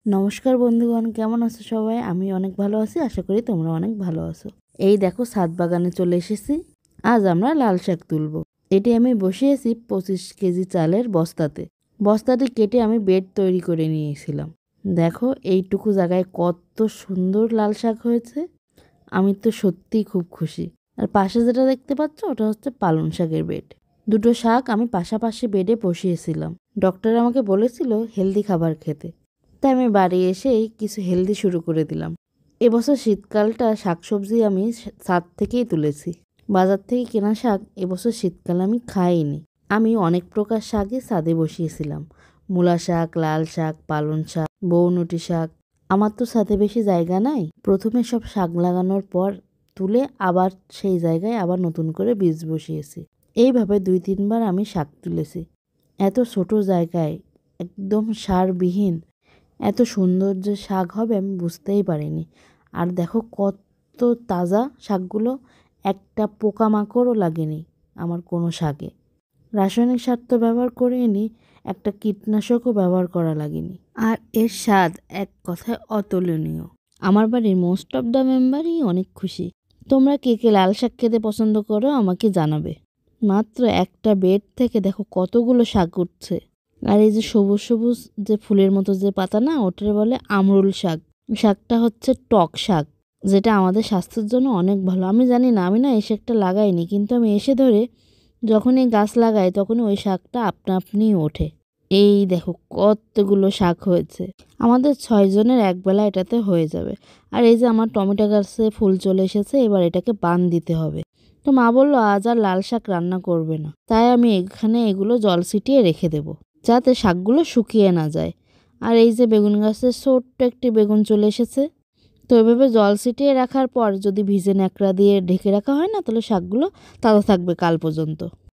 নমস্কার বন্ধুগণ, কেমন আছো সবাই? আমি অনেক ভালো আছি, আশা করি তোমরা অনেক ভালো আছো। এই দেখো, ছাদ বাগানে চলে এসেছি। আজ আমরা লাল শাক তুলবো। এটি আমি বসিয়েছি 25 কেজি চালের বস্তাতে। বস্তাটি কেটে আমি বেড তৈরি করে নিয়েছিলাম। দেখো, এইটুকু জায়গায় কত সুন্দর লাল শাক হয়েছে। আমি তো সত্যিই খুব খুশি। আর পাশে যেটা দেখতে পাচ্ছ, ওটা হচ্ছে পালং শাকের বেড। দুটো শাক আমি পাশাপাশি বেডে বসিয়েছিলাম। ডক্টর আমাকে বলেছিল হেলদি খাবার খেতে, তাই আমি বাড়ি এসেই কিছু হেলদি শুরু করে দিলাম। এবছর শীতকালটা শাকসবজি আমি ছাদ থেকেই তুলেছি। বাজার থেকে কেনা শাক এবছর শীতকালে আমি খাইনি। আমি অনেক প্রকার শাকই ছাদে বসিয়েছিলাম। মূলা শাক, লাল শাক, পালং শাক, বউনটি শাক। আমার তো ছাদে বেশি জায়গা নাই। প্রথমে সব শাক লাগানোর পর তুলে আবার সেই জায়গায় আবার নতুন করে বীজ বসিয়েছি। এইভাবে 2-3 বার আমি শাক তুলেছি। এত ছোট জায়গায় একদম সারবিহীন এত সুন্দর যে শাক হবে আমি বুঝতেই পারিনি। আর দেখো কত তাজা শাকগুলো, একটা পোকামাকড়ও লাগেনি আমার কোনো শাকে। রাসায়নিক সার তো ব্যবহার করিনি, একটা কীটনাশকও ব্যবহার করা লাগেনি। আর এর স্বাদ এক কথায় অতুলনীয়। আমার বাড়ির মোস্ট অফ দ্য মেম্বারই অনেক খুশি। তোমরা কে কে লাল শাক খেতে পছন্দ করো আমাকে জানাবে। মাত্র একটা বেড থেকে দেখো কতগুলো শাক উঠছে। আর এই যে সবুজ সবুজ যে ফুলের মতো যে পাতা না, ওটার বলে আমরুল শাক। শাকটা হচ্ছে টক শাক, যেটা আমাদের স্বাস্থ্যের জন্য অনেক ভালো। আমি জানি না, আমি না এই শাকটা লাগাইনি, কিন্তু আমি এসে ধরে যখনই গাছ লাগাই তখনই ওই শাকটা আপনা আপনিই ওঠে। এই দেখো কতগুলো শাক হয়েছে। আমাদের 6 জনের একবেলা এটাতে হয়ে যাবে। আর এই যে আমার টমেটো গাছে ফুল চলে এসেছে, এবার এটাকে বান দিতে হবে। তো মা বললো আজ আর লাল শাক রান্না করবে না, তাই আমি এখানে এগুলো জল ছিটিয়ে রেখে দেবো, যাতে শাকগুলো শুকিয়ে না যায়। আর এই যে বেগুন গাছে ছোট্ট একটি বেগুন চলে এসেছে। তো এভাবে জল ছিটিয়ে রাখার পর যদি ভিজে ন্যাকড়া দিয়ে ঢেকে রাখা হয় না, তাহলে শাকগুলো তাজা থাকবে কাল পর্যন্ত।